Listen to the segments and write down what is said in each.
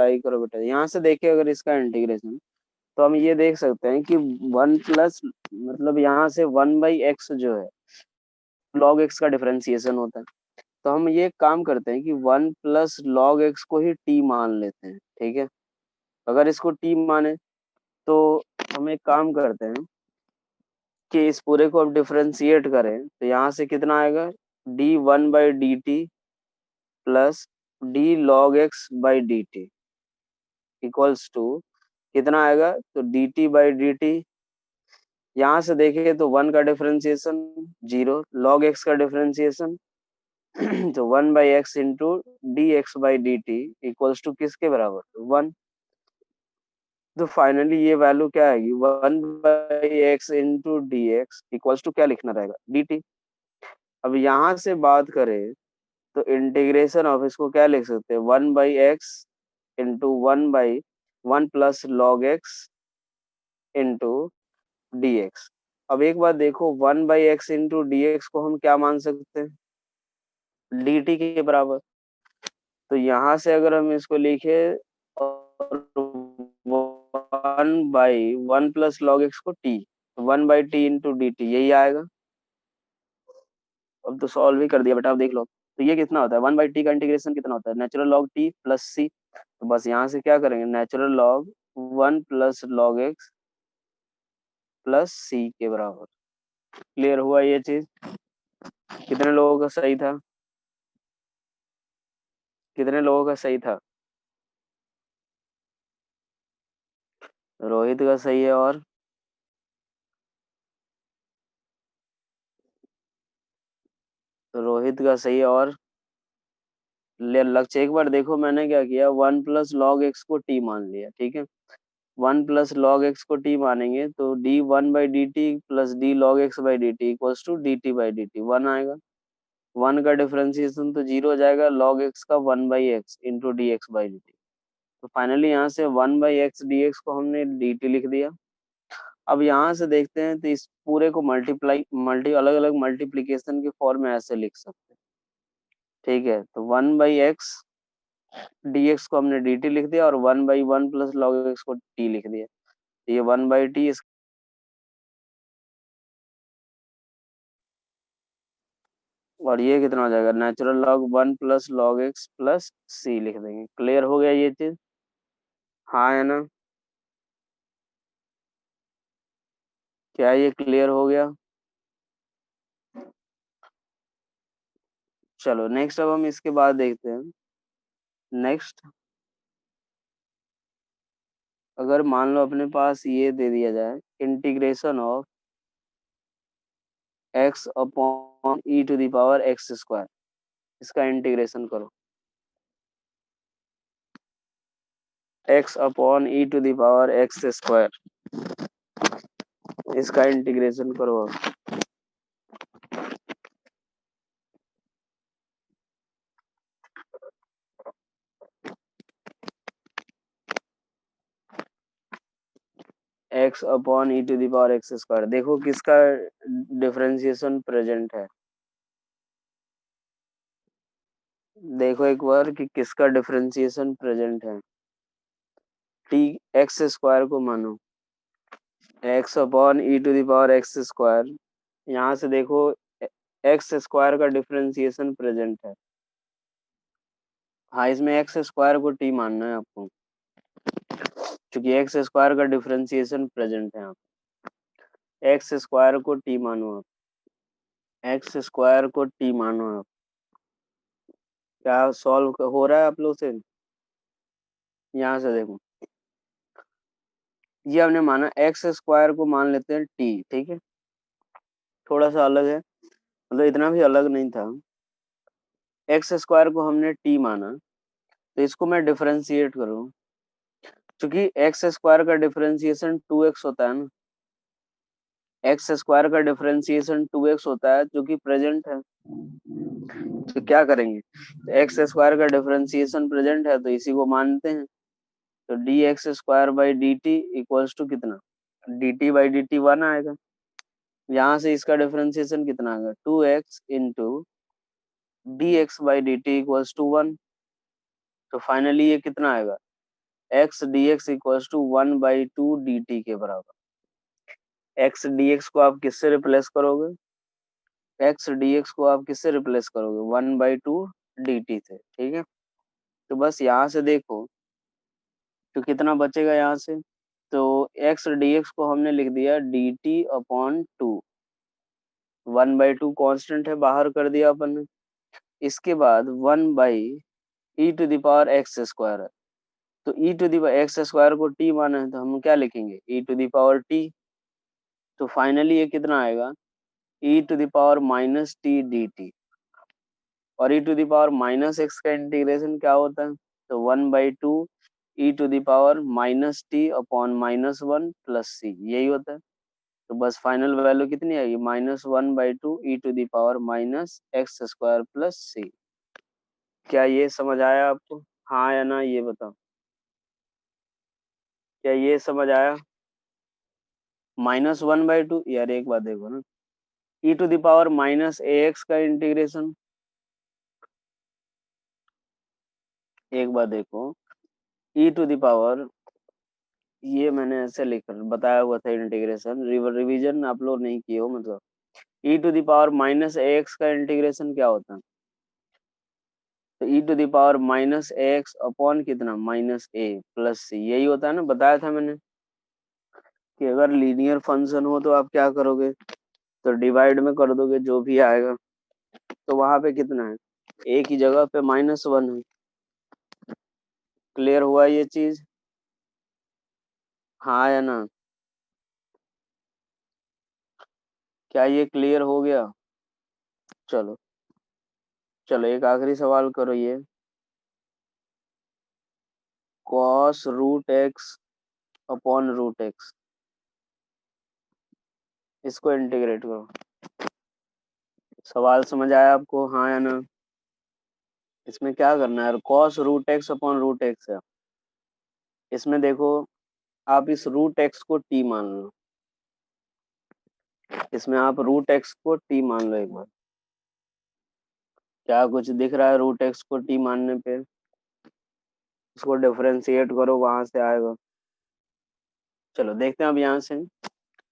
Multiply करो बेटा। यहाँ से देखिए अगर इसका इंटीग्रेशन, तो हम ये देख सकते हैं कि वन प्लस, मतलब यहाँ से वन बाई एक्स जो है लॉग एक्स का डिफरेंशिएशन होता है। तो हम ये काम करते हैं कि वन प्लस लॉग एक्स को ही टी मान लेते हैं, ठीक है। अगर इसको टी माने तो हम एक काम करते हैं कि इस पूरे को अब डिफरेंशिएट करें, तो यहाँ से कितना आएगा, D one by D T plus D log X by D T equals to कितना आएगा, तो D T by D T, यहाँ से देखें तो वन का डिफरेंशिएशन जीरो, लॉग एक्स का डिफरेंशिएशन तो one by X into D X by D T equals to किसके बराबर, वन। तो फाइनली ये वैल्यू क्या आएगी, one by X into D X equals to क्या लिखना रहेगा, डी टी। अब यहाँ से बात करें तो इंटीग्रेशन ऑफ इसको क्या लिख सकते हैं, one by X into one by one plus log x into D x. अब एक बात देखो, one by X into D X को हम क्या मान सकते हैं, डी टी के बराबर। तो यहाँ से अगर हम इसको लिखे और one by one plus log X को T, one by T into D T यही आएगा। अब तो सॉल्व ही कर दिया बेटा, अब देख लो तो ये कितना होता है, वन बाई टी का इंटीग्रेशन कितना होता है, natural log T plus C. तो बस यहाँ से क्या करेंगे, natural log one plus log X plus C के बराबर। क्लियर हुआ ये चीज, कितने लोगों का सही था, कितने लोगों का सही था, रोहित का सही है, और रोहित का सही है, और ले लक्ष्य एक बार देखो मैंने क्या किया, वन प्लस लॉग एक्स को टी मान लिया, ठीक है। वन प्लस लॉग एक्स को टी मानेंगे तो D one by D T plus D log X by D T equals to D T by D T one आएगा। वन का डिफरेंशिएशन तो जीरो हो जाएगा, लॉग एक्स का one by X into D X by D T. तो finally यहाँ से one by X D X को हमने डी टी लिख दिया। अब यहाँ से देखते हैं तो इस पूरे को मल्टी अलग अलग मल्टीप्लीकेशन के फॉर्म में ऐसे लिख सकते हैं, ठीक है। तो one by X D X को हमने डी टी लिख दिया और one by one plus log X को टी लिख दिया। तो ये वन बाई टी, और ये कितना हो जाएगा, natural log one plus log X plus C लिख देंगे। क्लियर हो गया ये चीज, हाँ है ना, क्या ये क्लियर हो गया। चलो नेक्स्ट, अब हम इसके बाद देखते हैं। नेक्स्ट, अगर मान लो अपने पास ये दे दिया जाए, integration of X upon E to the power X square, इसका इंटीग्रेशन करो, X upon E to the power X square, इसका इंटीग्रेशन करो। X upon E to the power X square, देखो किसका डिफरेंशिएशन प्रेजेंट है, देखो एक बार कि किसका डिफरेंशिएशन प्रेजेंट है। टी एक्स स्क्वायर को मानो X upon E to the power X square, यहाँ से देखो एक्स स्क्वायर का डिफरेंशिएशन प्रेजेंट है। हाँ, इसमें एक्स स्क्वायर को टी मानना है आपको, क्योंकि एक्स स्क्वायर का डिफरेंशिएशन प्रेजेंट है। आप एक्स स्क्वायर को टी मानो, आप एक्स स्क्वायर को टी मानो आप। क्या सॉल्व हो रहा है आप लोग से, यहाँ से देखो, ये हमने माना एक्स स्क्वायर को मान लेते हैं टी, ठीक है। थोड़ा सा अलग है, मतलब इतना भी अलग नहीं था। एक्स स्क्वायर को हमने टी माना, तो इसको मैं डिफरेंशिएट करूँ, क्योंकि एक्स स्क्वायर का डिफरेंशिएशन टू एक्स होता है ना, एक्स स्क्वायर का डिफरेंशिएशन टू एक्स होता है जो कि प्रेजेंट है। तो क्या करेंगे, एक्स स्क्वायर का डिफरेंशिएशन प्रेजेंट है तो इसी को मानते हैं। तो D X square by D T equals to कितना, D T by D T one आएगा। यहाँ से इसका डिफरेंशिएशन कितना आएगा, two X into D X by D T equals to one. तो फाइनली ये कितना आएगा, X D X equal to 1/2 dt के बराबर। एक्स डी एक्स को आप किससे रिप्लेस करोगे? एक्स डी एक्स को आप किससे रिप्लेस करोगे? 1/2 dt से, ठीक है। तो बस यहाँ से देखो तो कितना बचेगा यहाँ से। तो एक्स डी एक्स को हमने लिख दिया dt/2। 1/2 कांस्टेंट है, बाहर कर दिया अपन ने। इसके बाद 1/e⁻x² है। तो e⁻x² को t माना है, तो हम क्या लिखेंगे? e⁻t। तो फाइनली ये कितना आएगा? e⁻−t dt। और e⁻−x का इंटीग्रेशन क्या होता है? तो 1/2 e⁻−t/-1 प्लस c, यही होता है। तो बस फाइनल वैल्यू कितनी आएगी? -1/2 e⁻x² प्लस c। क्या ये समझ आया आपको? हाँ या ना, ये बताओ। क्या ये समझ आया? -1/2, यार एक बात देखो ना, e⁻−ax का इंटीग्रेशन, एक बात देखो, ई टू दावर, ये मैंने ऐसे लिख बताया हुआ था इंटीग्रेशन, रिवीजन आप लोग नहीं किए हो मतलब। e⁻−ax का इंटीग्रेशन क्या होता है? तो e⁻−ax अपॉन कितना? -a प्लस c, यही होता है ना, बताया था मैंने कि अगर लीनियर फंक्शन हो तो आप क्या करोगे? तो डिवाइड में कर दोगे जो भी आएगा। तो वहां पे कितना है? a की जगह पे -1 है। क्लियर हुआ ये चीज? हाँ या ना? क्या ये क्लियर हो गया? चलो, चलो एक आखिरी सवाल करो ये। cos√x अपॉन √x, इसको इंटीग्रेट करो। सवाल समझ आया आपको? हाँ या ना? इसमें क्या करना है? cos√x अपॉन √x है। इसमें देखो, आप इस √x को t मान लो। इसमें आप √x को t मान लो एक बार। क्या कुछ दिख रहा है √x को t मानने पे? उसको डिफरेंशिएट करो, वहां से आएगा। चलो देखते हैं अब यहाँ से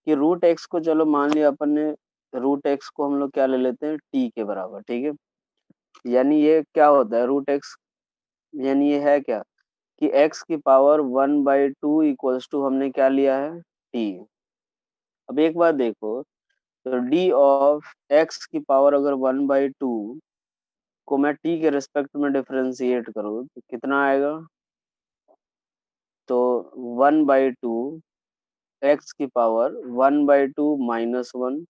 कि √x को, चलो मान लिया अपन ने, √x को हम लोग क्या ले लेते हैं? t के बराबर, ठीक है। यानी ये क्या होता है √x? यानी ये है क्या कि x की पावर 1/2 इक्वल्स टू हमने क्या लिया है? t। अब एक बात देखो, तो d ऑफ x की पावर अगर 1/2 को मैं t के रिस्पेक्ट में डिफरेंशिएट करूँ तो कितना आएगा? तो 1/2 x की power 1/2 - 1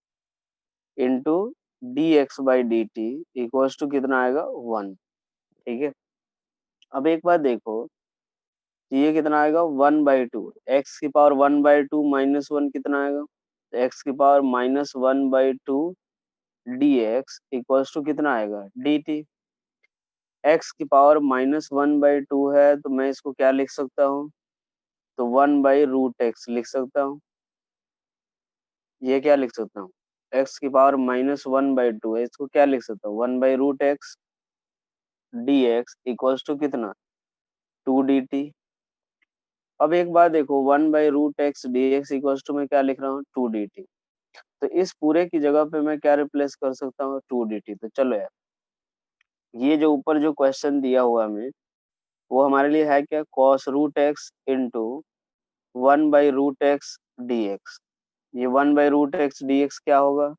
into dx/dt equals to कितना आएगा? 1, ठीक है। अब एक बात देखो, ये कितना आएगा? 1/2, एक्स की पावर 1/2 - 1 कितना आएगा? तो एक्स की पावर -1/2 dx इक्वल्स टू कितना आएगा? dt। एक्स की पावर -1/2 है, तो मैं इसको क्या लिख सकता हूँ? तो 1/√x लिख सकता हूँ। ये क्या लिख सकता हूँ? एक्स की पावर -1/2 है, इसको क्या लिख सकता हूँ? 1/√x dx इक्वल्स टू कितना? 2 dt। अब एक बात देखो, 1/√x dx इक्वल्स टू मैं क्या लिख रहा हूँ? 2 dt। तो इस पूरे की जगह पे मैं क्या रिप्लेस कर सकता हूँ? 2 dt। तो चलो यार, ये जो ऊपर जो क्वेश्चन दिया हुआ हमें, वो हमारे लिए है क्या? cos√x into 1/√x dx। ये 1/√x dx क्या होगा?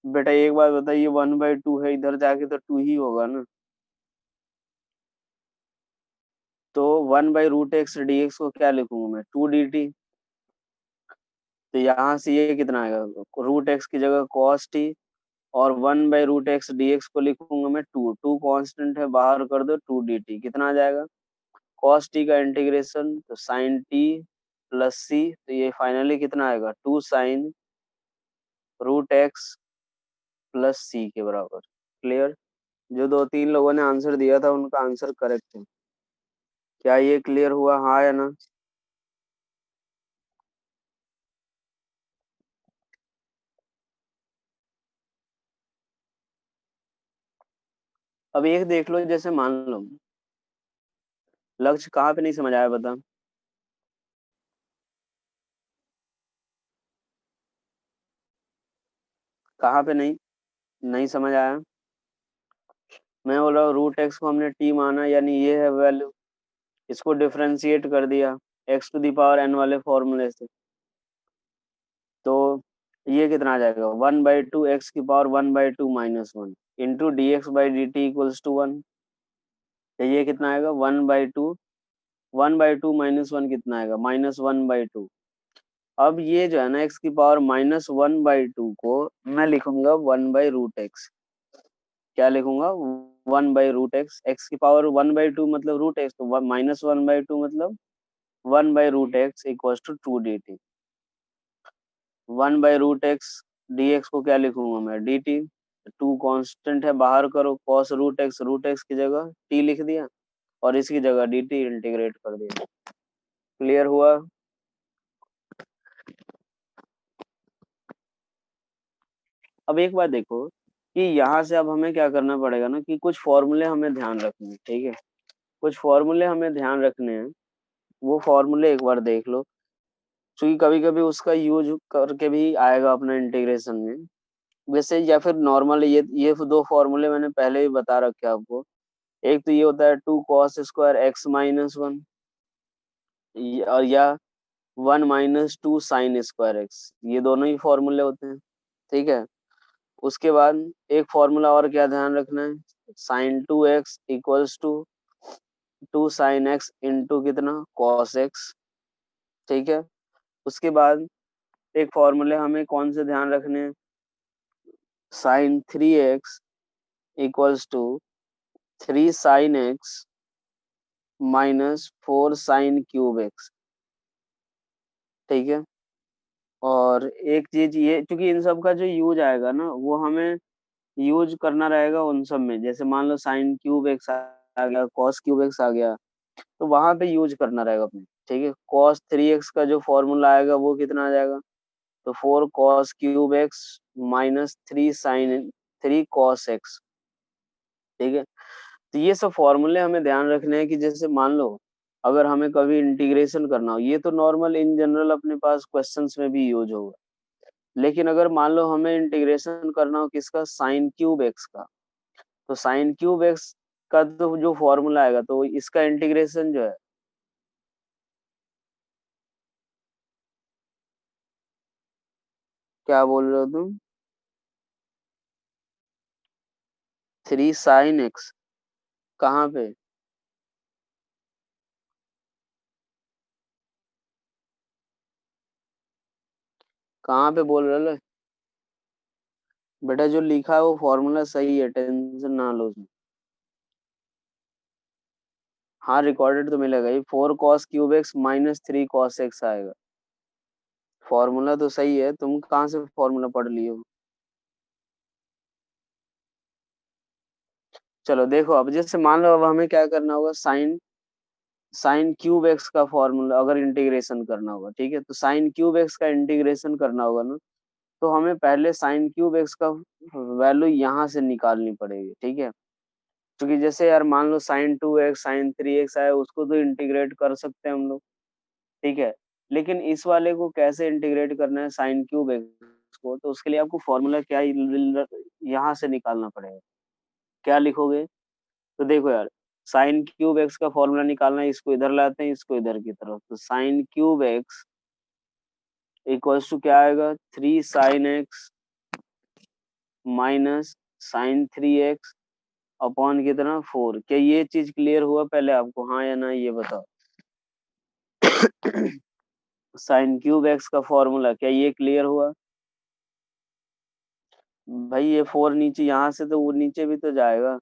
बेटा एक बात बताइए, 1/2 है, इधर जाके तो 2 ही होगा ना। तो 1/√x dx को क्या लिखूंगा मैं? 2 dt। तो यहाँ से ये कितना आएगा? √x की जगह cos t, और 1/√x dx को लिखूंगा मैं 2। 2 कांस्टेंट है, बाहर कर दो, 2 dt कितना आ जाएगा? cos t का इंटीग्रेशन, तो sin t प्लस c, तो ये फाइनली कितना आएगा? 2 sin √x प्लस c के बराबर। क्लियर? जो 2-3 लोगों ने आंसर दिया था उनका आंसर करेक्ट है। क्या ये क्लियर हुआ? हाँ या ना? अब एक देख लो, जैसे मान लो लक्ष्य कहाँ पे नहीं समझ आया बता। कहाँ पे नहीं नहीं समझ आया। मैं बोल रहा हूँ रूट एक्स को हमने टी माना, यानी ये है वैल्यू, इसको डिफरेंशिएट कर दिया X to the power N वाले फॉर्मूले से। तो ये कितना आ जाएगा, 1/2 x की power 1/2 - 1 into D X by D T equals to 1। तो ये कितना आएगा, 1/2, 1/2 - 1 कितना आएगा, -1/2। अब ये जो है ना एक्स की पावर -1/2 को मैं लिखूंगा 1/√x। क्या लिखूंगा, 1/√x। एक्स की पावर 1/2 मतलब रूट एक्स, तो -1/2 मतलब 1/√x equals to 2 dt। 1/√x, D X को क्या लिखूंगा मैं, डी टी। टू कॉन्स्टेंट है, बाहर करो, रूट एक्स की जगह टी लिख दिया, और इसकी जगह डी टी इंटीग्रेट कर दिया। क्लियर हुआ। अब एक बात देखो कि यहाँ से अब हमें क्या करना पड़ेगा ना, कि कुछ फॉर्मूले हमें ध्यान रखने हैं, ठीक है। कुछ फॉर्मूले हमें ध्यान रखने हैं, वो फॉर्मूले एक बार देख लो, क्योंकि कभी कभी उसका यूज करके भी आएगा अपना इंटीग्रेशन में। वैसे या फिर नॉर्मल ये दो फॉर्मूले मैंने पहले ही बता रखे हैं आपको। एक तो ये होता है 2 cos² x - 1, और या 1 - 2 sin²x, ये दोनों ही फॉर्मूले होते हैं, ठीक है। उसके बाद एक फॉर्मूला और क्या ध्यान रखना है, sin 2x equals to 2 sin x into कितना, cos x, ठीक है। उसके बाद एक फॉर्मूले हमें कौन से ध्यान रखने हैं, sin 3x equals to 3 sin x -4 sin³ x, ठीक है। और एक चीज ये, क्योंकि इन सब का जो यूज आएगा ना, वो हमें यूज करना रहेगा उन सब में, जैसे मान लो sin³ x आ गया, cos³ x आ गया, तो वहां पे यूज करना रहेगा अपने, ठीक है। cos 3x का जो फॉर्मूला आएगा वो कितना आ जाएगा, तो 4 cos³ x -3 sin 3 cos x, ठीक है। तो ये सब फॉर्मूले हमें ध्यान रखने हैं, कि जैसे मान लो अगर हमें कभी इंटीग्रेशन करना हो, ये तो नॉर्मल इन जनरल अपने पास क्वेश्चंस में भी यूज होगा, लेकिन अगर मान लो हमें इंटीग्रेशन करना हो किसका, sin³ x का, तो sin³ x का तो जो फॉर्मूला आएगा, तो इसका इंटीग्रेशन जो है, क्या बोल रहे हो तुम, 3 sin x, कहाँ पे, कहाँ पे बोल रहे हो। बेटा जो लिखा है वो फॉर्मूला सही है, टेंशन ना लो उसमें। हाँ रिकॉर्डेड तो मिलेगा ही, 4 cos³ x -3 cos x आएगा। फॉर्मूला तो सही है, तुम कहाँ से फॉर्मूला पढ़ लिए हो। चलो देखो, अब जैसे मान लो अब हमें क्या करना होगा, sin³ x का फॉर्मूला अगर इंटीग्रेशन करना होगा, ठीक है। तो sin³ x का इंटीग्रेशन करना होगा ना, तो हमें पहले sin³ x का वैल्यू यहाँ से निकालनी पड़ेगी, ठीक है। क्योंकि जैसे यार मान लो sin 2x sin 3x आए, उसको तो इंटीग्रेट कर सकते हैं हम लोग, ठीक है। लेकिन इस वाले को कैसे इंटीग्रेट करना है sin³ x को, तो उसके लिए आपको फॉर्मूला क्या यहाँ से निकालना पड़ेगा। क्या लिखोगे, तो देखो यार, sin³ x का फॉर्मूला निकालना है, इसको इधर लाते हैं, इसको इधर की तरफ, तो sin³ x इक्वल्स टू क्या आएगा, 3 sin x -sin 3x upon कितना, 4। क्या ये चीज क्लियर हुआ पहले आपको, हाँ या ना, ये बताओ। sin³ x का फॉर्मूला क्या ये क्लियर हुआ, भाई ये 4 नीचे, यहाँ से तो वो नीचे भी तो जाएगा।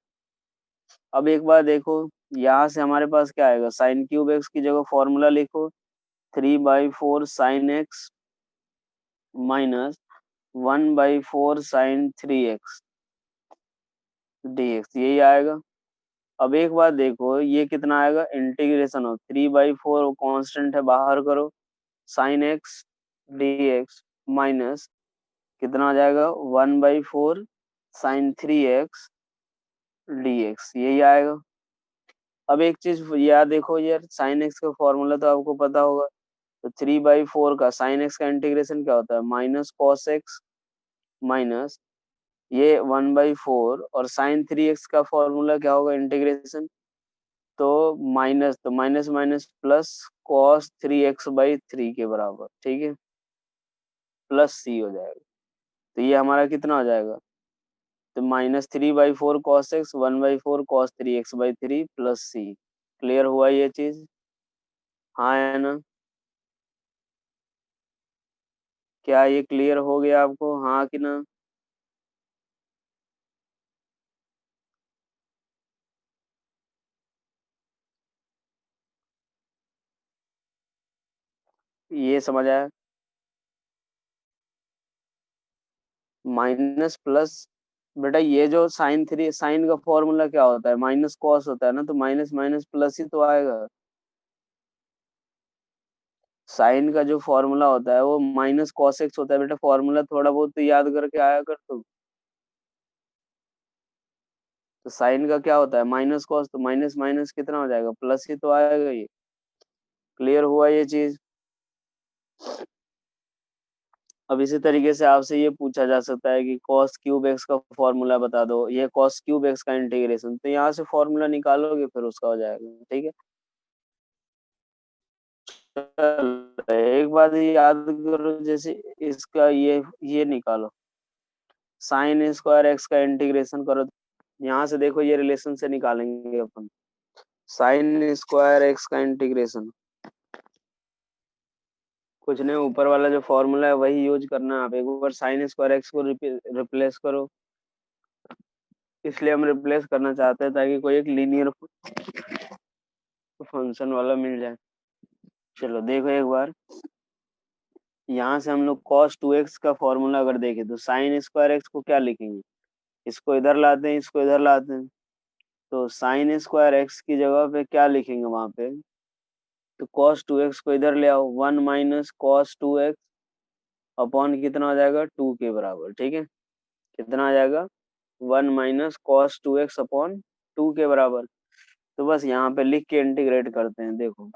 अब एक बार देखो, यहाँ से हमारे पास क्या आएगा, sin³ x की जगह फॉर्मूला लिखो, 3/4 sin x -1/4 sin 3x dx, यही आएगा। अब एक बार देखो, ये कितना आएगा, इंटीग्रेशन ऑफ 3/4 कांस्टेंट है, बाहर करो, sin x dx माइनस कितना आ जाएगा, 1/4 sin 3x dx, यही आएगा। अब एक चीज याद देखो यार, साइन एक्स का फॉर्मूला तो आपको पता होगा। तो 3/4 का साइन एक्स का इंटीग्रेशन क्या होता है, माइनस कॉस एक्स माइनस ये 1/4, और साइन 3x का फॉर्मूला क्या होगा इंटीग्रेशन, तो माइनस, तो minus minus plus cos 3x/3 के बराबर, ठीक है, प्लस सी हो जाएगा। तो ये हमारा कितना हो जाएगा, तो -3/4 cos X 1/4 cos 3x/3 plus C. Clear हुआ ये चीज? हाँ है ना? क्या ये क्लियर हो गया आपको, हाँ कि ना? ये समझ आया? माइनस प्लस, बेटा ये जो साइन का फॉर्मूला क्या होता है, माइनस कॉस होता है ना, तो माइनस माइनस प्लस ही तो आएगा। साइन का जो फॉर्मूला होता है वो माइनस कॉस एक्स होता है बेटा, फॉर्मूला थोड़ा बहुत तो याद करके आया कर तू। तो साइन का क्या होता है, माइनस कॉस, तो माइनस माइनस कितना हो जाएगा, प्लस ही तो आएगा ये। क्लियर हुआ ये चीज? अब इसी तरीके से आपसे ये पूछा जा सकता है कि कॉस क्यूब एक्स का फॉर्मूला बता दो, ये कॉस क्यूब एक्स का इंटीग्रेशन, तो यहाँ से फॉर्मूला निकालोगे फिर उसका हो जाएगा, ठीक है। चलो, एक बात याद करो, जैसे इसका ये निकालो, साइन स्क्वायर एक्स का इंटीग्रेशन करो, यहाँ से देखो ये रिलेशन से निकालेंगे अपन, साइन स्क्वायर एक्स का इंटीग्रेशन, कुछ नहीं, ऊपर वाला जो फॉर्मूला है वही यूज करना है। आप एक बार साइन स्क्वायर एक्स को रिप्लेस करो, इसलिए हम रिप्लेस करना चाहते हैं ताकि कोई एक लीनियर फंक्शन वाला मिल जाए। चलो देखो एक बार, यहाँ से हम लोग cos 2x का फॉर्मूला अगर देखें तो साइन स्क्वायर एक्स को क्या लिखेंगे, इसको इधर लाते हैं, इसको इधर लाते हैं, तो साइन स्क्वायर एक्स की जगह पे क्या लिखेंगे वहां पे, तो cos 2x को इधर ले आओ, 1 - cos 2x अपॉन कितना हो जाएगा, 2 के बराबर, ठीक है। कितना आ जाएगा, 1 - cos 2x अपॉन 2 के बराबर। तो बस यहाँ पे लिख के इंटीग्रेट करते हैं, देखो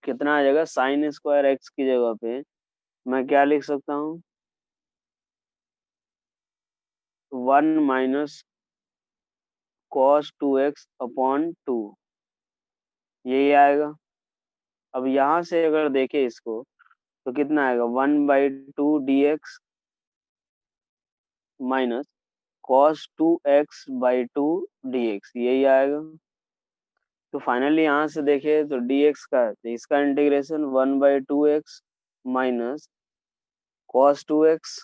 कितना आ जाएगा, साइन स्क्वायर एक्स की जगह पे मैं क्या लिख सकता हूँ, 1 - cos 2x अपॉन 2, यही आएगा। अब यहाँ से अगर देखें इसको, तो कितना आएगा, 1/2 dx minus cos 2x/2 dx, यही आएगा। तो फाइनली यहाँ से देखें तो dx का है, तो इसका integration 1/2x minus cos 2x,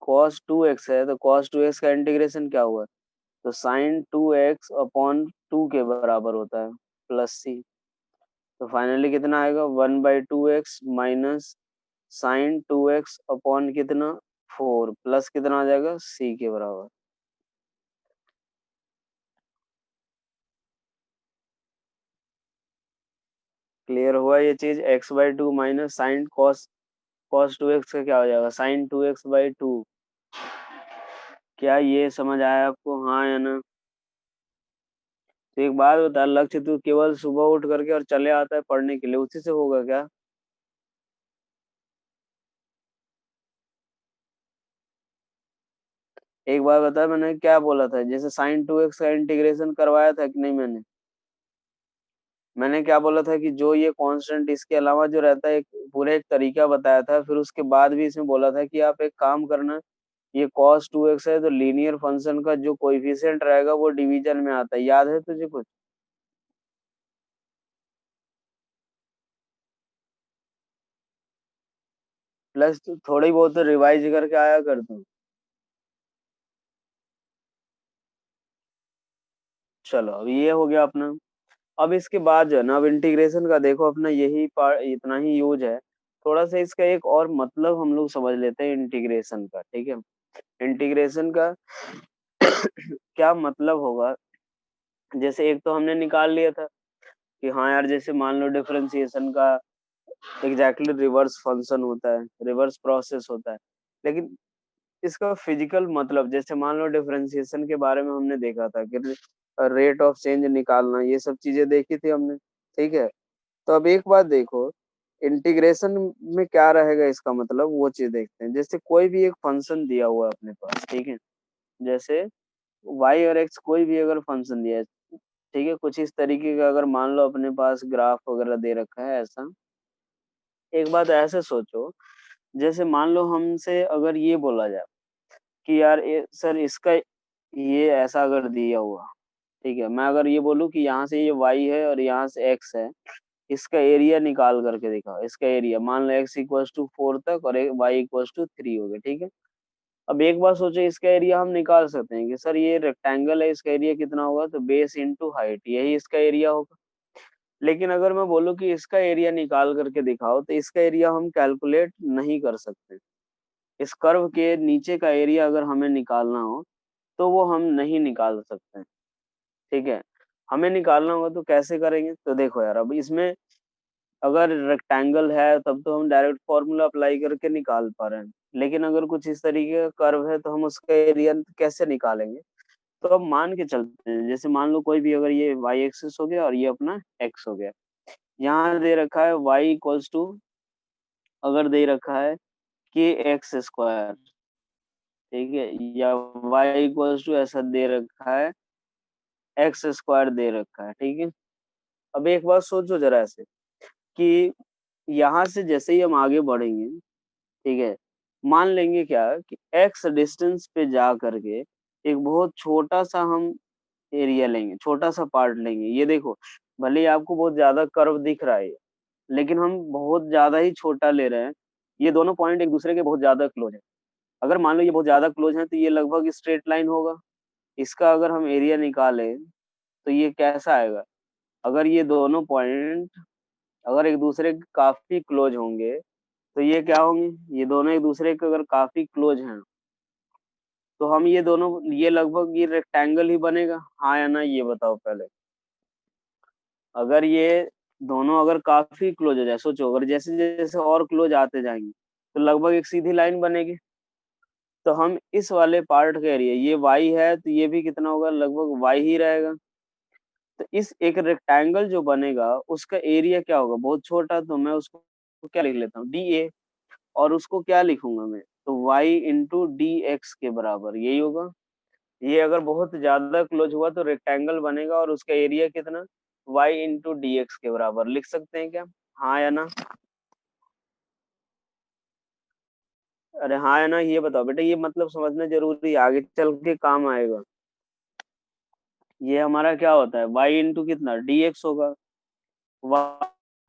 cos 2x है तो cos 2x का इंटीग्रेशन क्या हुआ, तो sin 2x अपॉन 2 के बराबर होता है, प्लस सी। तो फाइनली कितना आएगा, 1/2x minus sin 2x upon कितना, 4, प्लस कितना आ जाएगा, सी के बराबर। क्लियर हुआ ये चीज, x/2 minus sign cos 2x का क्या हो जाएगा, sin 2x/2। क्या ये समझ आया आपको, हाँ या ना? तो एक बात बता, लक्ष्य तू केवल सुबह उठ करके और चले आता है पढ़ने के लिए, उसी से होगा क्या? एक बार बता, मैंने क्या बोला था, जैसे sin 2x का इंटीग्रेशन करवाया था कि नहीं मैंने क्या बोला था कि जो ये कांस्टेंट इसके अलावा जो रहता है, एक पूरा एक तरीका बताया था, फिर उसके बाद भी इसमें बोला था कि आप एक काम करना, ये cos 2x है तो लीनियर फंक्शन का जो कोएफिशिएंट रहेगा वो डिवीजन में आता है, याद है तुझे कुछ? प्लस थोड़ी बहुत तो रिवाइज करके आया कर तू। चलो अब ये हो गया अपना। अब इसके बाद जो है ना, अब इंटीग्रेशन का देखो अपना यही पार्ट, इतना ही यूज है। थोड़ा सा इसका एक और मतलब हम लोग समझ लेते हैं इंटीग्रेशन का, ठीक है। इंटीग्रेशन का क्या मतलब होगा, जैसे एक तो हमने निकाल लिया था कि हाँ यार, जैसे मान लो डिफरेंशिएशन का एग्जैक्टली रिवर्स फंक्शन होता है, रिवर्स प्रोसेस होता है, लेकिन इसका फिजिकल मतलब, जैसे मान लो डिफरेंशिएशन के बारे में हमने देखा था कि रेट ऑफ चेंज निकालना, ये सब चीजें देखी थी हमने, ठीक है। तो अब एक बात देखो, इंटीग्रेशन में क्या रहेगा इसका मतलब, वो चीज देखते हैं। जैसे कोई भी एक फंक्शन दिया हुआ है अपने पास, ठीक है, जैसे वाई और एक्स कोई भी अगर फंक्शन दिया है, ठीक है, कुछ इस तरीके का, अगर मान लो अपने पास ग्राफ वगैरह दे रखा है ऐसा, एक बात ऐसे सोचो, जैसे मान लो हमसे अगर ये बोला जाए कि यार सर इसका ये ऐसा अगर दिया हुआ, ठीक है, मैं अगर ये बोलूँ कि यहाँ से ये वाई है और यहाँ से एक्स है, इसका एरिया निकाल करके दिखाओ, इसका एरिया मान लो एक्स इक्वल्स टू 4 तक और वाई इक्वल्स टू 3 हो गया, ठीक है। अब एक बार सोचो, इसका एरिया हम निकाल सकते हैं कि सर ये रेक्टेंगल है, इसका एरिया कितना होगा, तो बेस इंटू हाइट, यही इसका एरिया होगा। लेकिन अगर मैं बोलूँ कि इसका एरिया निकाल करके दिखाओ, तो इसका एरिया हम कैलकुलेट नहीं कर सकते। इस कर्व के नीचे का एरिया अगर हमें निकालना हो, तो वो हम नहीं निकाल सकते, ठीक है। हमें निकालना होगा तो कैसे करेंगे, तो देखो यार, अब इसमें अगर रेक्टेंगल है तब तो हम डायरेक्ट फॉर्मूला अप्लाई करके निकाल पा रहे हैं, लेकिन अगर कुछ इस तरीके का कर्व है तो हम उसका एरिया कैसे निकालेंगे। तो अब मान के चलते हैं, जैसे मान लो कोई भी, अगर ये वाई एक्सिस हो गया और ये अपना एक्स हो गया, यहाँ दे रखा है वाई इक्वल्स टू, अगर दे रखा है के एक्स स्क्वायर, ठीक है, या वाई इक्वल्स टू ऐसा दे रखा है एक्स स्क्वायर दे रखा है, ठीक है। अब एक बात सोचो जरा ऐसे कि यहाँ से जैसे ही हम आगे बढ़ेंगे, ठीक है, मान लेंगे क्या कि एक्स डिस्टेंस पे जा करके एक बहुत छोटा सा हम एरिया लेंगे, छोटा सा पार्ट लेंगे। ये देखो, भले ही आपको बहुत ज्यादा कर्व दिख रहा है, लेकिन हम बहुत ज्यादा ही छोटा ले रहे हैं। ये दोनों पॉइंट एक दूसरे के बहुत ज्यादा क्लोज है। अगर मान लो ये बहुत ज्यादा क्लोज है तो ये लगभग स्ट्रेट लाइन होगा। इसका अगर हम एरिया निकालें तो ये कैसा आएगा, अगर ये दोनों पॉइंट अगर एक दूसरे के काफी क्लोज होंगे, तो ये क्या होंगे, ये दोनों एक दूसरे के अगर काफी क्लोज हैं, तो हम ये दोनों, ये लगभग ये रेक्टेंगल ही बनेगा, हाँ या ना, ये बताओ पहले। अगर ये दोनों अगर काफी क्लोज हो जाए, सोचो अगर जैसे जैसे और क्लोज आते जाएंगे, तो लगभग एक सीधी लाइन बनेगी। तो हम इस वाले पार्ट के एरिया, ये वाई है तो ये भी कितना होगा, लगभग वाई ही रहेगा। तो इस एक रेक्टेंगल जो बनेगा उसका एरिया क्या होगा, बहुत छोटा, तो मैं उसको क्या लिख लेता हूँ, डी ए। और उसको क्या लिखूंगा मैं, तो y इंटू डी एक्स के बराबर यही होगा। ये अगर बहुत ज्यादा क्लोज हुआ तो रेक्टेंगल बनेगा और उसका एरिया कितना, y इंटू डी एक्स के बराबर लिख सकते हैं क्या, हाँ या ना। अरे हाँ या ना, ये बताओ बेटा, ये मतलब समझना जरूरी है, आगे चल के काम आएगा। ये हमारा क्या होता है, y इंटू कितना डी एक्स होगा,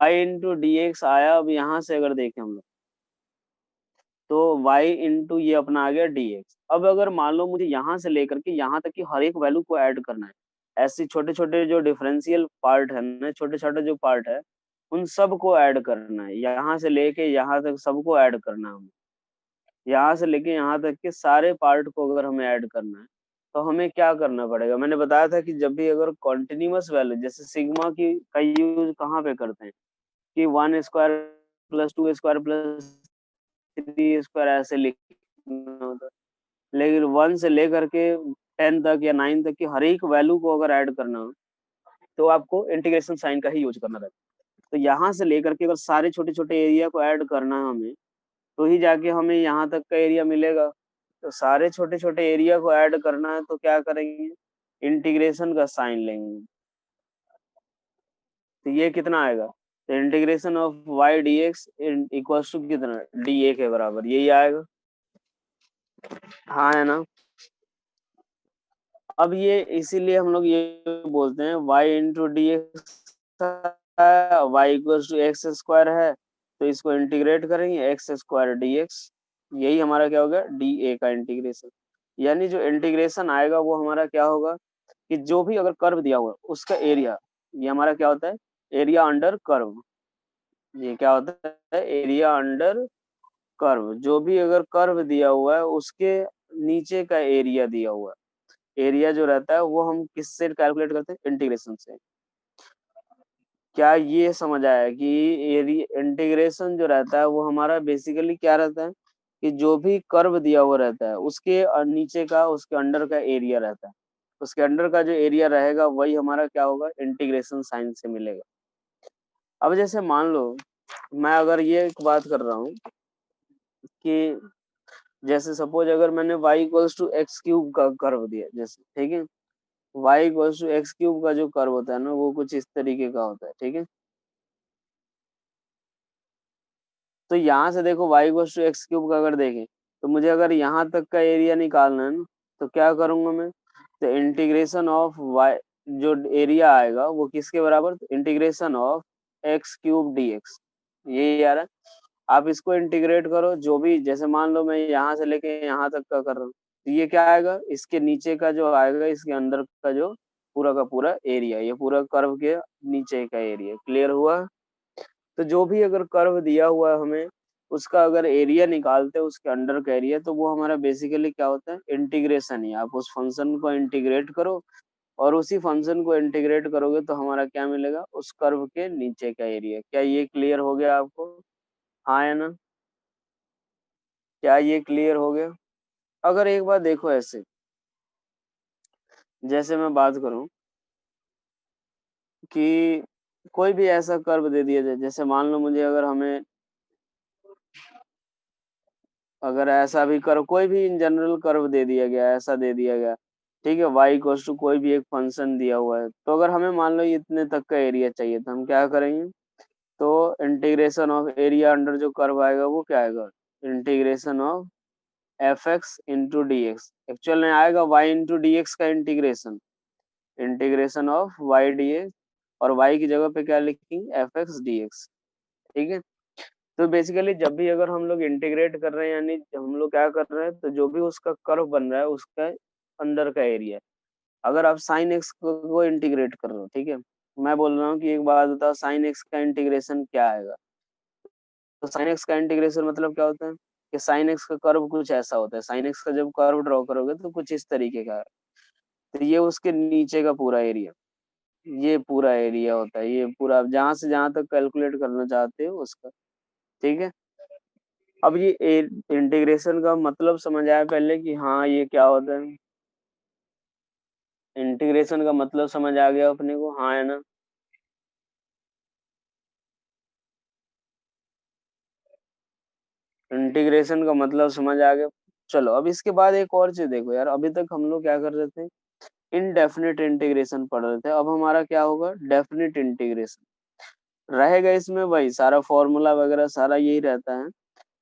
y इंटू डी एक्स आया। अब यहाँ से अगर देखें हम लोग, तो y इंटू ये अपना आ गया dx। अब अगर मान लो मुझे यहाँ से लेकर के यहाँ तक की हर एक वैल्यू को ऐड करना है, ऐसे छोटे छोटे जो डिफरेंशियल पार्ट है ना, छोटे छोटे जो पार्ट है, उन सब को ऐड करना है, यहाँ से लेके यहाँ तक सबको ऐड करना है हमें। यहाँ से लेके यहाँ तक के सारे पार्ट को अगर हमें ऐड करना है, तो हमें क्या करना पड़ेगा, मैंने बताया था कि जब भी अगर कॉन्टिन्यूअस वैल्यू, जैसे सिग्मा की का यूज कहाँ पे करते हैं, कि 1 square plus 2 square plus 3 square ऐसे लिखना होता है। लेकिन 1 से लेकर के 10 तक या 9 तक की हर एक वैल्यू को अगर ऐड करना हो, तो आपको इंटीग्रेशन साइन का ही यूज करना रहता है। तो यहाँ से लेकर के अगर सारे छोटे छोटे एरिया को ऐड करना है हमें, तो ही जाके हमें यहाँ तक का एरिया मिलेगा। तो सारे छोटे छोटे एरिया को ऐड करना है तो क्या करेंगे, इंटीग्रेशन का साइन लेंगे। तो ये कितना आएगा, तो integration of Y D X equals to कितना, डी ए के बराबर यही आएगा, हाँ है ना। अब ये इसीलिए हम लोग ये बोलते हैं y into D X, Y equals to X square है, तो इसको इंटीग्रेट करेंगे एक्स स्क्वायर डी एक्स, यही हमारा क्या होगा, डी ए का इंटीग्रेशन। यानी जो इंटीग्रेशन आएगा वो हमारा क्या होगा, कि जो भी अगर कर्व दिया हुआ है उसका एरिया, ये हमारा क्या होता है, एरिया अंडर कर्व। ये क्या होता है, एरिया अंडर कर्व। जो भी अगर कर्व दिया हुआ है उसके नीचे का एरिया दिया हुआ है, एरिया जो रहता है वो हम किससे कैलकुलेट करते हैं, इंटीग्रेशन से। क्या ये समझ आया कि एरिया इंटीग्रेशन जो रहता है वो हमारा बेसिकली क्या रहता है, कि जो भी कर्व दिया हुआ रहता है उसके नीचे का उसके अंडर का एरिया रहता है, उसके अंडर का जो एरिया रहेगा वही हमारा क्या होगा, इंटीग्रेशन साइन से मिलेगा। अब जैसे मान लो मैं अगर ये एक बात कर रहा हूँ कि जैसे सपोज अगर मैंने y equals to X cube का कर्व दिया जैसे, ठीक है, y equals to X cube का जो कर्व होता है ना वो कुछ इस तरीके का होता है, ठीक है। तो यहाँ से देखो y equals to X cube का अगर देखें तो मुझे अगर यहाँ तक का एरिया निकालना है ना, तो क्या करूंगा मैं, तो इंटीग्रेशन ऑफ y, जो एरिया आएगा वो किसके बराबर, integration of x cube D x, ये यार है। आप इसको इंटीग्रेट करो, जो भी जैसे मान लो मैं यहाँ से लेके यहाँ तक का कर रहा हूँ, तो ये क्या आएगा, इसके नीचे का जो आएगा इसके अंदर का जो पूरा का पूरा एरिया, ये पूरा कर्व के नीचे का एरिया, क्लियर हुआ। तो जो भी अगर कर्व दिया हुआ है हमें, उसका अगर एरिया निकालते हैं उसके अंडर का एरिया, तो वो हमारा बेसिकली क्या होता है, इंटीग्रेशन ही। आप उस फंक्शन को इंटीग्रेट करो और उसी फंक्शन को इंटीग्रेट करोगे तो हमारा क्या मिलेगा, उस कर्व के नीचे का एरिया। क्या ये क्लियर हो गया आपको, हाँ या ना, क्या ये क्लियर हो गया। अगर एक बार देखो ऐसे, जैसे मैं बात करूं कि कोई भी ऐसा कर्व दे दिया जाए, जैसे मान लो मुझे अगर हमें अगर ऐसा भी कर्व, कोई भी इन जनरल कर्व दे दिया गया, ऐसा दे दिया गया, ठीक है, y इक्वल्स टू कोई भी एक फंक्शन दिया हुआ है, तो अगर हमें मान लो इतने तक का एरिया चाहिए तो हम क्या करेंगे, तो इंटीग्रेशन ऑफ एरिया अंडर जो कर्व आएगा वो क्या आएगा, integration of F X into D X, actual में आएगा y इंटू डी एक्स का integration, integration of Y D X, और y की जगह पे क्या लिखेंगे, एफ एक्स डी एक्स, ठीक है। तो बेसिकली जब भी अगर हम लोग इंटीग्रेट कर रहे हैं, यानी हम लोग क्या कर रहे हैं, तो जो भी उसका कर्व बन रहा है उसका अंदर का एरिया, अगर आप साइन एक्स को इंटीग्रेट कर रहे हो, ठीक है, मैं बोल रहा हूँ कि एक बात बताओ, साइन एक्स का इंटीग्रेशन क्या आएगा, तो साइन एक्स का इंटीग्रेशन मतलब क्या होता है कि साइन एक्स का कर्व कुछ ऐसा होता है, साइन एक्स का जब कर्व ड्रॉ करोगे तो कुछ इस तरीके का है, तो ये उसके नीचे का पूरा एरिया, ये पूरा एरिया होता है, ये पूरा आप जहां से जहां तक कैलकुलेट करना चाहते हो उसका, ठीक है। अब ये इंटीग्रेशन का मतलब समझ आया पहले कि हाँ ये क्या होता है, इंटीग्रेशन का मतलब समझ आ गया अपने को, हाँ है ना। इंटीग्रेशन का मतलब समझ आ गया। चलो अब इसके बाद एक और चीज देखो यार, अभी तक हम लोग क्या कर रहे थे, इनडेफिनिट इंटीग्रेशन पढ़ रहे थे, अब हमारा क्या होगा, डेफिनिट इंटीग्रेशन रहेगा। इसमें वही सारा फॉर्मूला वगैरह सारा यही रहता है,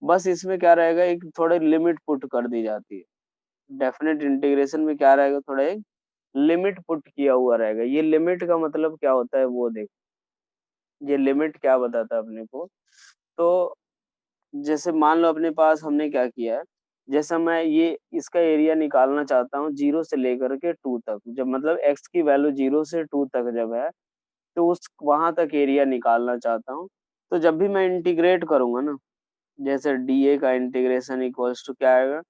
बस इसमें क्या रहेगा, एक थोड़े लिमिट पुट कर दी जाती है। डेफिनेट इंटीग्रेशन में क्या रहेगा, थोड़ा एक लिमिट पुट किया हुआ रहेगा। ये लिमिट का मतलब क्या होता है वो देख, ये लिमिट क्या बताता है अपने को, तो जैसे मान लो अपने पास हमने क्या किया है, जैसे मैं ये इसका एरिया निकालना चाहता हूँ 0 से लेकर के 2 तक, जब मतलब x की वैल्यू 0 से 2 तक जब है, तो उस वहां तक एरिया निकालना चाहता हूँ। तो जब भी मैं इंटीग्रेट करूंगा ना, जैसे डी का इंटीग्रेशन इक्वल्स टू क्या आएगा,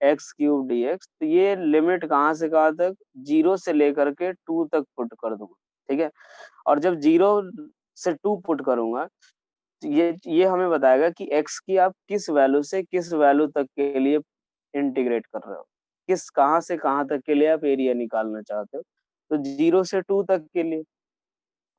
एक्स क्यूब डी एक्स, तो ये लिमिट कहाँ से कहाँ तक, 0 से लेकर के 2 तक पुट कर दूंगा, ठीक है। और जब 0 से 2 पुट करूंगा, तो ये हमें बताएगा कि x की आप किस वैल्यू से किस वैल्यू तक के लिए इंटीग्रेट कर रहे हो, किस कहाँ से कहाँ तक के लिए आप एरिया निकालना चाहते हो। तो 0 से 2 तक के लिए,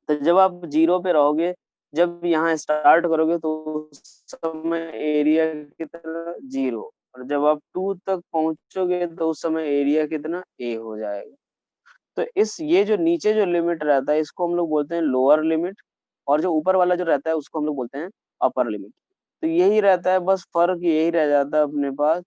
तो जब आप 0 पे रहोगे, जब यहाँ स्टार्ट करोगे तो उस समय एरिया कितना, 0, और जब आप 2 तक पहुंचोगे तो उस समय एरिया कितना, a हो जाएगा। तो इस ये जो नीचे जो लिमिट रहता है इसको हम लोग बोलते हैं लोअर लिमिट, और जो ऊपर वाला जो रहता है उसको हम लोग बोलते हैं अपर लिमिट। तो यही रहता है, बस फर्क यही रह जाता है अपने पास,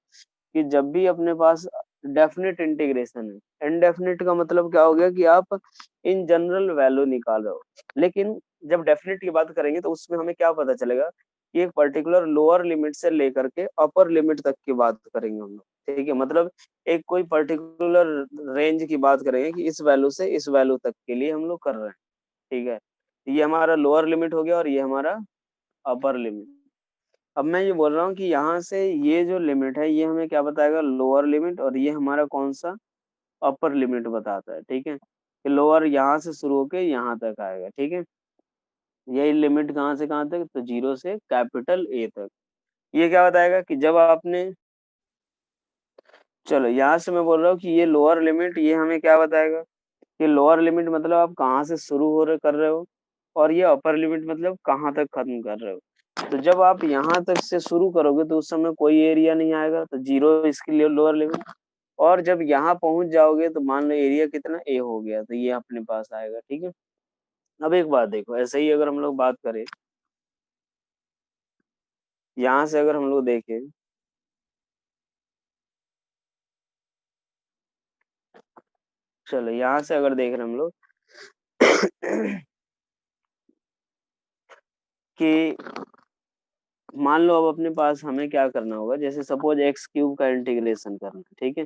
कि जब भी अपने पास डेफिनेट इंटीग्रेशन है, इनडेफिनेट का मतलब क्या हो गया कि आप इन जनरल वैल्यू निकाल रहे हो, लेकिन जब डेफिनेट की बात करेंगे तो उसमें हमें क्या पता चलेगा कि एक पर्टिकुलर लोअर लिमिट से लेकर के अपर लिमिट तक की बात करेंगे हम लोग, ठीक है। मतलब एक कोई पर्टिकुलर रेंज की बात करेंगे कि इस वैल्यू से इस वैल्यू तक के लिए हम लोग कर रहे हैं, ठीक है। ये हमारा लोअर लिमिट हो गया और ये हमारा अपर लिमिट। अब मैं ये बोल रहा हूँ कि यहाँ से ये जो लिमिट है ये हमें क्या बताएगा, लोअर लिमिट, और ये हमारा कौन सा, अपर लिमिट बताता है, ठीक है। कि लोअर यहाँ से शुरू होके यहाँ तक आएगा, ठीक है। यही लिमिट कहाँ से कहाँ तक, तो 0 से कैपिटल A तक। ये क्या बताएगा कि जब आपने, चलो यहाँ से मैं बोल रहा हूँ कि ये लोअर लिमिट, ये हमें क्या बताएगा, ये लोअर लिमिट मतलब आप कहाँ से शुरू हो रहे कर रहे हो, और ये अपर लिमिट मतलब कहाँ तक खत्म कर रहे हो। तो जब आप यहाँ तक से शुरू करोगे तो उस समय कोई एरिया नहीं आएगा, तो जीरो इसके लिए लोअर लिमिट। और जब यहाँ पहुंच जाओगे तो मान लो एरिया कितना ए हो गया, तो ये अपने पास आएगा, ठीक है। अब एक बात देखो, ऐसे ही अगर हम लोग बात करें, यहाँ से अगर हम लोग देखें, चलो यहाँ से अगर देख रहे हैं हम लोग कि मान लो अब अपने पास हमें क्या करना होगा, जैसे सपोज एक्स क्यूब का इंटीग्रेशन करना है, ठीक है।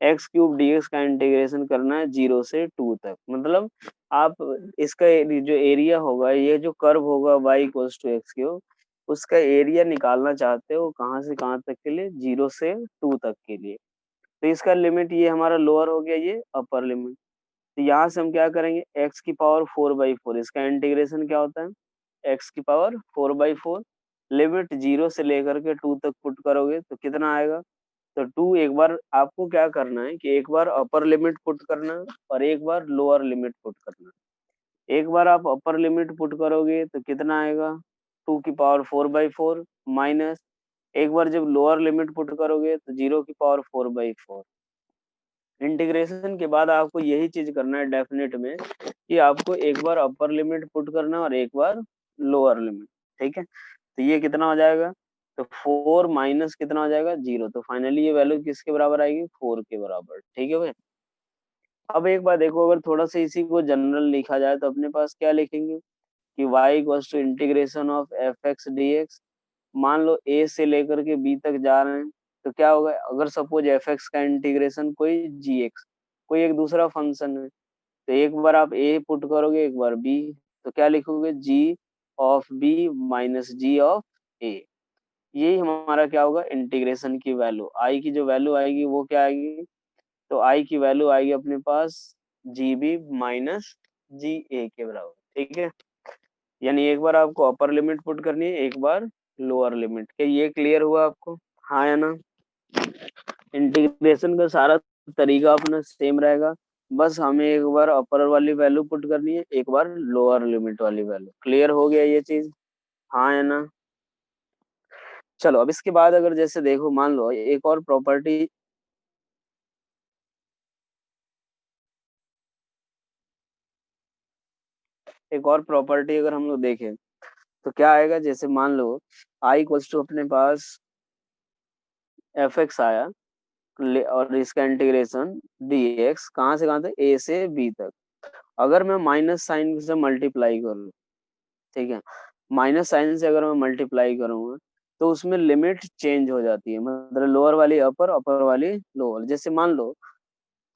एक्स क्यूब डीएक्स का इंटीग्रेशन करना है 0 से 2 तक, मतलब आप इसका जो एरिया होगा, ये जो कर्व होगा y equals to X cube, उसका एरिया निकालना चाहते हो कहाँ से कहाँ तक के लिए, 0 से 2 तक के लिए। तो इसका लिमिट ये हमारा लोअर हो गया, ये अपर लिमिट। तो यहाँ से हम क्या करेंगे, x⁴/4, इसका इंटीग्रेशन क्या होता है, x⁴/4, लिमिट 0 से लेकर के 2 तक पुट करोगे तो कितना आएगा। तो 2 एक बार आपको क्या करना है कि एक बार अपर लिमिट पुट करना है और एक बार लोअर लिमिट पुट करना है। एक बार आप अपर लिमिट पुट करोगे तो कितना आएगा, 2⁴/4 माइनस, एक बार जब लोअर लिमिट पुट करोगे तो 0⁴/4। इंटीग्रेशन के बाद आपको यही चीज करना है डेफिनेट में, कि आपको एक बार अपर लिमिट पुट करना है और एक बार लोअर लिमिट, ठीक है। तो ये कितना हो जाएगा, तो 4 माइनस कितना हो जाएगा, 0। तो फाइनली ये वैल्यू किसके बराबर आएगी, 4 के बराबर, ठीक है भाई। अब एक बार देखो, अगर थोड़ा सा इसी को जनरल लिखा जाए तो अपने पास क्या लिखेंगे कि y equals to integration of F x D x. मान लो a से लेकर के b तक जा रहे हैं, तो क्या होगा, अगर सपोज एफ एक्स का इंटीग्रेशन कोई जी एक्स, कोई एक दूसरा फंक्शन है, तो एक बार आप a पुट करोगे एक बार b, तो क्या लिखोगे, g of b minus ji of a। यही हमारा क्या होगा, इंटीग्रेशन की वैल्यू, आई की जो वैल्यू आएगी वो क्या आएगी, तो आई की वैल्यू आएगी अपने पास जी बी माइनस जी ए के बराबर, ठीक है। यानी एक बार आपको अपर लिमिट पुट करनी है, एक बार लोअर लिमिट, क्या ये क्लियर हुआ आपको, हाँ या ना। इंटीग्रेशन का सारा तरीका अपना सेम रहेगा, बस हमें एक बार अपर वाली वैल्यू पुट करनी है, एक बार लोअर लिमिट वाली वैल्यू। क्लियर हो गया ये चीज, हाँ या ना। चलो अब इसके बाद अगर जैसे देखो, मान लो एक और प्रॉपर्टी, एक और प्रॉपर्टी अगर हम लोग देखें तो क्या आएगा, जैसे मान लो आई इक्वल्स टू अपने पास एफ एक्स आया, और इसका इंटीग्रेशन डी एक्स कहाँ से कहाँ तक, ए से बी तक। अगर मैं माइनस साइन से मल्टीप्लाई करूँ, ठीक है, माइनस साइन से अगर मैं मल्टीप्लाई करूंगा तो उसमें लिमिट चेंज हो जाती है, मतलब लोअर वाली अपर, अपर वाली लोअर। जैसे मान लो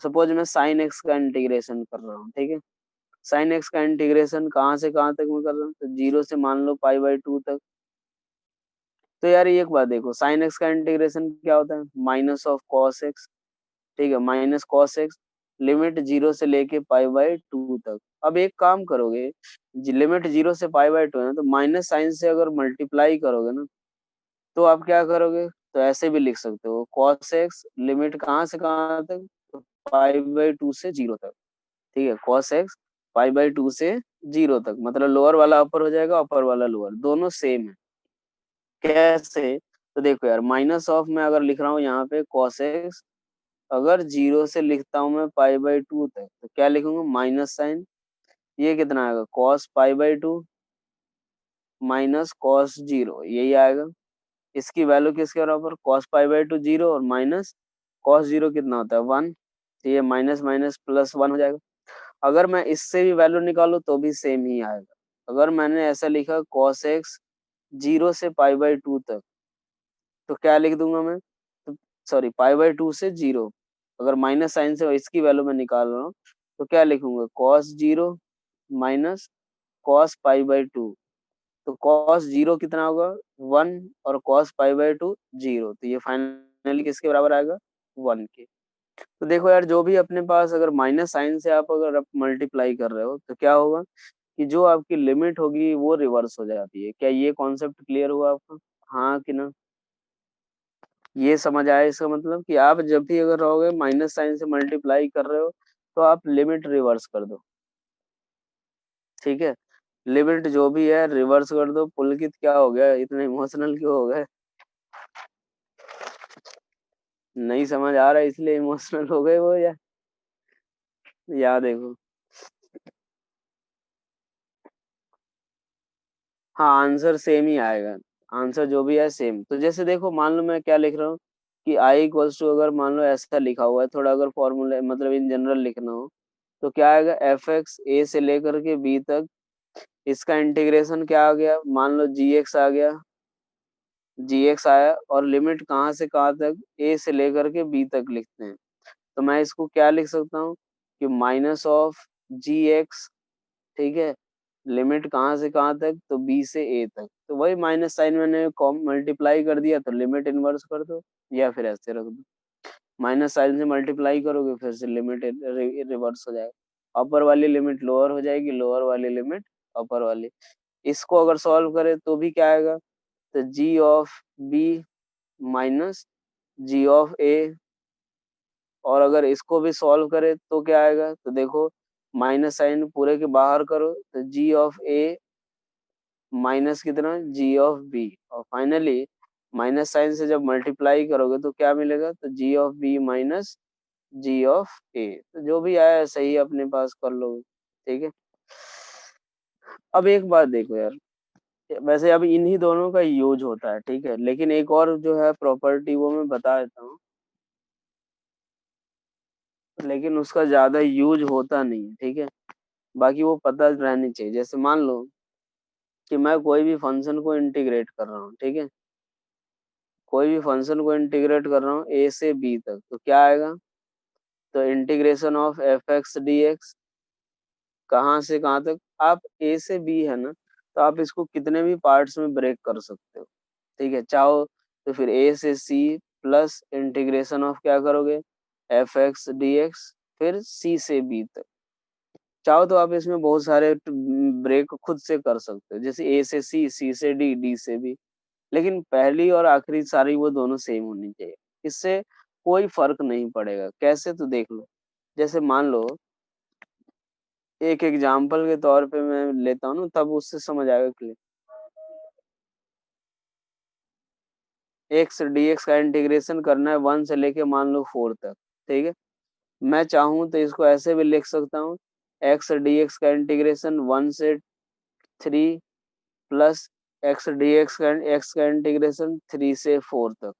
सपोज मैं साइन एक्स का इंटीग्रेशन कर रहा हूँ, ठीक है, साइन एक्स का इंटीग्रेशन कहाँ से कहाँ तक मैं कर रहा हूँ, तो 0 से मान लो π/2 तक। तो यार ये एक बात देखो, साइन एक्स का इंटीग्रेशन क्या होता है, माइनस ऑफ कॉस एक्स, ठीक है, माइनस कॉस एक्स, लिमिट 0 से लेके π/2 तक। अब एक काम करोगे, लिमिट 0 से π/2 है ना, तो माइनस साइन से अगर मल्टीप्लाई करोगे ना, तो आप क्या करोगे, तो ऐसे भी लिख सकते हो, कॉस एक्स लिमिट कहाँ से कहाँ तक, π/2 से 0 तक, ठीक है, कॉस एक्स π/2 से 0 तक, मतलब लोअर वाला अपर हो जाएगा, अपर वाला लोअर, दोनों सेम है। कैसे, तो देखो यार, माइनस ऑफ में अगर लिख रहा हूँ यहाँ पे कॉस एक्स, अगर 0 से लिखता हूँ मैं π/2 तक, तो क्या लिखूंगा, माइनस साइन, ये कितना आएगा, कॉस π/2 माइनस कॉस 0, यही आएगा। इसकी वैल्यू किसके बराबर, कॉस π/2 0 और माइनस कॉस 0 कितना होता है, 1। तो ये माइनस माइनस प्लस 1 हो जाएगा। अगर मैं इससे भी वैल्यू निकालू तो भी सेम ही आएगा। अगर मैंने ऐसा लिखा कॉस एक्स 0 से π/2 तक, तो क्या लिख दूंगा मैं, तो सॉरी π/2 से 0, अगर माइनस साइन से इसकी वैल्यू मैं निकाल रहा हूँ, तो क्या लिखूंगा, कॉस 0 माइनस कॉस π/2। तो कॉस 0 कितना होगा, 1, और कॉस π/2 0, तो ये फाइनली किसके बराबर आएगा, 1 के। तो देखो यार, जो भी अपने पास अगर माइनस साइन से आप अगर आप मल्टीप्लाई कर रहे हो तो क्या होगा, कि जो आपकी लिमिट होगी वो रिवर्स हो जाती है। क्या ये कॉन्सेप्ट क्लियर हुआ आपका, हाँ कि ना। ये समझ आया इसका मतलब कि आप जब भी अगर रहोगे माइनस साइन से मल्टीप्लाई कर रहे हो तो आप लिमिट रिवर्स कर दो। ठीक है, लिमिट जो भी है रिवर्स कर दो। पुलकित क्या हो गया, इतने इमोशनल क्यों हो गए? नहीं समझ आ रहा इसलिए इमोशनल हो गए वो, या देखो। हाँ, आंसर सेम ही आएगा। आंसर जो भी है सेम। तो जैसे देखो, मान लो मैं क्या लिख रहा हूँ कि आई इक्वल्स टू, अगर मान लो ऐसा लिखा हुआ है थोड़ा, अगर फॉर्मूला मतलब इन जनरल लिखना हो तो क्या आएगा, एफ एक्स ए से लेकर के बी तक, इसका इंटीग्रेशन क्या आ गया, मान लो जी एक्स आ गया, जी एक्स आया, और लिमिट कहाँ से कहाँ तक, ए से लेकर के बी तक लिखते हैं। तो मैं इसको क्या लिख सकता हूँ कि माइनस ऑफ जी एक्स, ठीक है, लिमिट कहाँ से कहाँ तक, तो बी से ए तक। तो वही माइनस साइन मैंने मल्टीप्लाई कर दिया, तो लिमिट इनवर्स कर दो, या फिर ऐसे रख दो। माइनस साइन से मल्टीप्लाई करोगे फिर से लिमिट रिवर्स हो जाएगा, अपर वाली लिमिट लोअर हो जाएगी, लोअर वाली लिमिट अपर वाली। इसको अगर सॉल्व करें तो भी क्या आएगा, तो G of B minus ji of A, और अगर इसको भी सॉल्व करें तो क्या आएगा, तो देखो माइनस साइन पूरे के बाहर करो, तो जी ऑफ ए माइनस कितना, जी ऑफ बी, और फाइनली माइनस साइन से जब मल्टीप्लाई करोगे तो क्या मिलेगा, तो G of B minus ji of A. तो जो भी आया सही अपने पास कर लोगे। ठीक है, अब एक बात देखो यार, वैसे अब इन्हीं दोनों का यूज होता है, ठीक है, लेकिन एक और जो है प्रॉपर्टी वो मैं बता देता हूँ, लेकिन उसका ज्यादा यूज होता नहीं है, ठीक है, बाकी वो पता रहनी चाहिए। जैसे मान लो कि मैं कोई भी फंक्शन को इंटीग्रेट कर रहा हूँ, ठीक है, कोई भी फंक्शन को इंटीग्रेट कर रहा हूँ ए से बी तक, तो क्या आएगा, तो integration of F x D x, कहाँ से कहाँ तक, आप ए से बी है ना, तो आप इसको कितने भी पार्ट्स में ब्रेक कर सकते हो। ठीक है, चाहो तो फिर ए से सी प्लस इंटीग्रेशन ऑफ क्या करोगे, एफ एक्स डी एक्स, फिर सी से बी तक। चाहो तो आप इसमें बहुत सारे ब्रेक खुद से कर सकते हो, जैसे ए से सी, सी से डी, डी से बी, लेकिन पहली और आखिरी सारी वो दोनों सेम होनी चाहिए। इससे कोई फर्क नहीं पड़ेगा। कैसे, तो देख लो, जैसे मान लो एक एग्जाम्पल के तौर पे मैं लेता हूँ ना, तब उससे समझ आएगा क्लियर। एक्स डी एक्स का इंटीग्रेशन करना है 1 से लेके मान लो 4 तक, ठीक है, मैं चाहूँ तो इसको ऐसे भी लिख सकता हूँ, एक्स डी एक्स का इंटीग्रेशन 1 से 3 प्लस एक्स का इंटीग्रेशन 3 से 4 तक।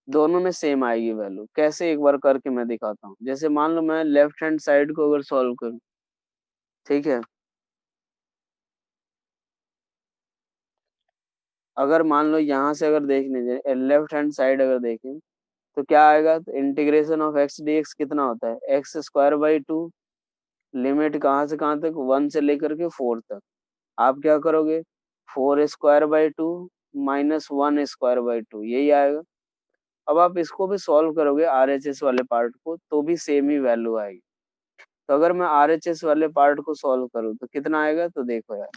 दोनों में सेम आएगी वैल्यू। कैसे, एक बार करके मैं दिखाता हूँ। जैसे मान लो मैं लेफ्ट हैंड साइड को अगर सॉल्व करूँ, ठीक है, अगर मान लो यहाँ से अगर देखने जाए लेफ्ट हैंड साइड अगर देखें तो क्या आएगा, तो integration of x D x कितना होता है, x square by two, limit कहाँ से कहाँ तक, 1 से लेकर के 4 तक। आप क्या करोगे, 4 square by two minus 1 square by two, यही आएगा। अब आप इसको भी सॉल्व करोगे आरएचएस वाले पार्ट को तो भी सेम ही वैल्यू आएगी। तो अगर मैं आरएचएस वाले पार्ट को सॉल्व करूँ तो कितना आएगा, तो देखो यार,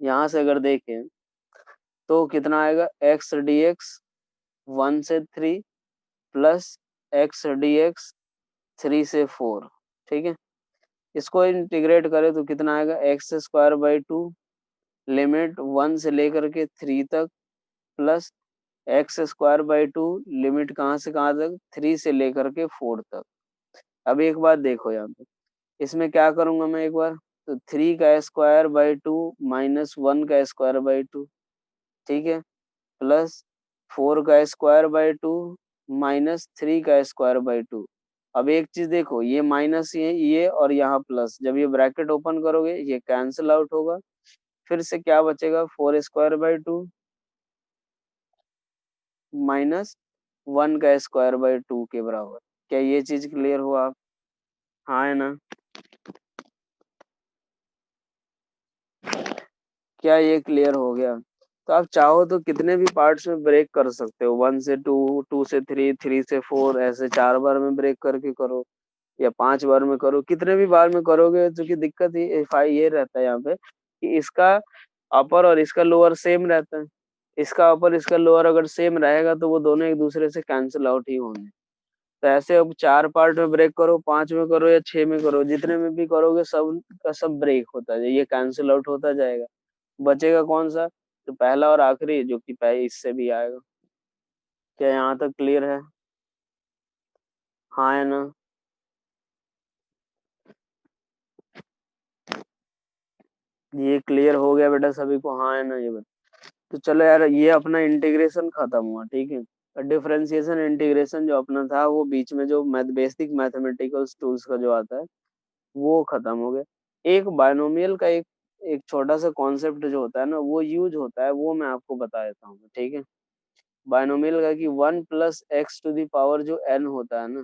यहाँ से अगर देखें तो कितना आएगा, एक्स डी एक्स 1 से 3 प्लस एक्स डी एक्स 3 से 4, ठीक है, इसको इंटीग्रेट करें तो कितना आएगा, x square by two, limit 1 से लेकर के 3 तक, plus x square by two, limit कहाँ से कहाँ तक, 3 से लेकर के 4 तक। अब एक बात देखो यहाँ पे, इसमें क्या करूंगा मैं एक बार, तो 3 का स्क्वायर बाई टू माइनस 1 का स्क्वायर बाई टू, ठीक है, प्लस 4 का स्क्वायर बाई टू माइनस 3 का स्क्वायर बाई टू। अब एक चीज देखो, ये माइनस ये और यहाँ प्लस, जब ये ब्रैकेट ओपन करोगे ये कैंसिल आउट होगा, फिर से क्या बचेगा, 4 स्क्वायर बाई टू माइनस 1 का स्क्वायर बाई टू के बराबर। क्या ये चीज क्लियर हुआ आप? हाँ है ना? क्या ये क्लियर हो गया? तो आप चाहो तो कितने भी पार्ट्स में ब्रेक कर सकते हो, 1 से 2, 2 से 3, 3 से 4, ऐसे 4 बार में ब्रेक करके करो या 5 बार में करो, कितने भी बार में करोगे। क्योंकि दिक्कत ये रहता है यहाँ पे कि इसका अपर और इसका लोअर सेम रहता है, इसका अपर इसका लोअर अगर सेम रहेगा तो वो दोनों एक दूसरे से कैंसिल आउट ही होंगे। तो ऐसे अब 4 पार्ट में ब्रेक करो, 5 में करो या 6 में करो, जितने में भी करोगे सब का सब ब्रेक होता जाए, ये कैंसिल आउट होता जाएगा। बचेगा कौन सा? तो पहला और आखिरी, जो कि पहले इससे भी आएगा। क्या यहाँ तक क्लियर है? हाँ है ना? ये क्लियर हो गया बेटा सभी को? हाँ है ना ये बता। तो चलो यार, ये अपना इंटीग्रेशन खत्म हुआ, ठीक है। डिफरेंशिएशन इंटीग्रेशन जो अपना था, वो बीच में जो बेसिक मैथमेटिकल टूल्स का जो आता है वो खत्म हो गया। एक बायनोमियल का एक एक छोटा सा कॉन्सेप्ट जो होता है ना, वो यूज होता है, वो मैं आपको बता देता हूँ, ठीक है। बायनोमियल का कि 1 + x⁴ जो n होता है ना,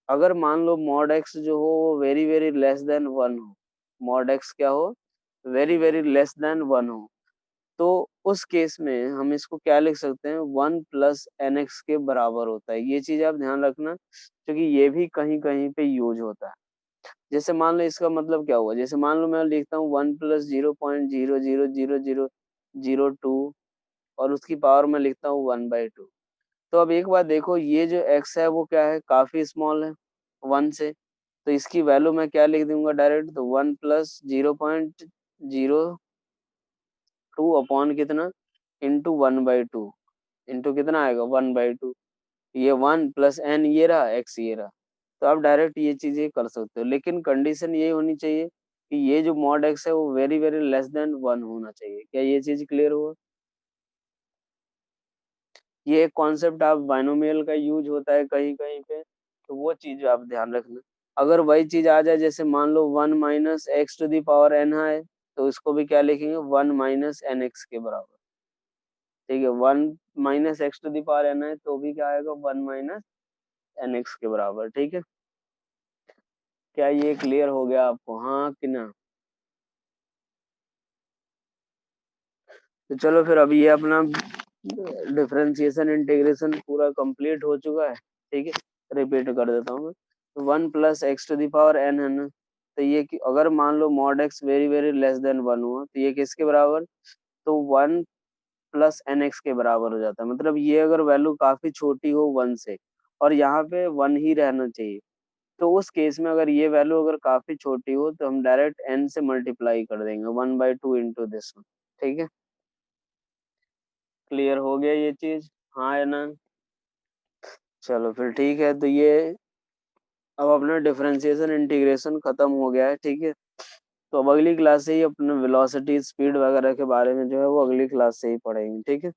अगर मान लो मॉड x जो हो वो वेरी वेरी लेस देन 1 हो, मॉड x क्या हो? वेरी वेरी लेस देन 1 हो, तो उस केस में हम इसको क्या लिख सकते हैं? 1 + nx के बराबर होता है। ये चीज आप ध्यान रखना, क्योंकि ये भी कहीं कहीं पे यूज होता है। जैसे मान लो इसका मतलब क्या हुआ, जैसे मान लो मैं लिखता हूँ 1 + 0.0000002 और उसकी पावर में लिखता हूँ 1/2। तो अब एक बात देखो, ये जो x है वो क्या है? काफी स्मॉल है 1 से, तो इसकी वैल्यू मैं क्या लिख दूंगा डायरेक्ट? तो 1 + 0.02 अपॉन कितना? इंटू 1/2, इंटू कितना आएगा? 1/2। ये 1 + n ये रहा, x ये रहा। तो आप डायरेक्ट ये चीजें कर सकते हो, लेकिन कंडीशन ये होनी चाहिए कि ये जो मॉड x है वो वेरी वेरी लेस देन 1 होना चाहिए। क्या ये चीज क्लियर हुआ? ये एक कॉन्सेप्ट आप बाइनोमियल का यूज होता है कहीं कहीं पे, तो वो चीज आप ध्यान रखना। अगर वही चीज आ जाए, जैसे मान लो 1 - x⁴n है, तो इसको भी क्या लिखेंगे? 1 - nx के बराबर, ठीक है। 1 - x⁴n है तो भी क्या आएगा? 1 - nx के बराबर, ठीक है। क्या ये क्लियर हो गया आपको? हाँ कि ना? तो चलो फिर, अभी ये अपना डिफरेंशिएशन इंटीग्रेशन पूरा कंप्लीट हो चुका है, ठीक है। रिपीट कर देता हूँ मैं। 1 + x⁴n है ना, तो ये कि अगर मान लो mod x very very less than 1 हुआ, तो ये किसके बराबर? तो 1 + nx के बराबर हो जाता है। मतलब ये अगर वैल्यू काफी छोटी हो 1 से, और यहाँ पे 1 ही रहना चाहिए, तो उस केस में अगर ये वैल्यू अगर काफी छोटी हो, तो हम डायरेक्ट n से मल्टीप्लाई कर देंगे, 1/2 इंटू दिस वन, ठीक है। क्लियर हो गया ये चीज? हाँ या ना? चलो फिर ठीक है। तो ये अब अपना डिफरेंशिएशन इंटीग्रेशन खत्म हो गया है, ठीक है। तो अब अगली क्लास से ही अपने वेलोसिटी स्पीड वगैरह के बारे में जो है वो अगली क्लास से ही पढ़ेंगे, ठीक है।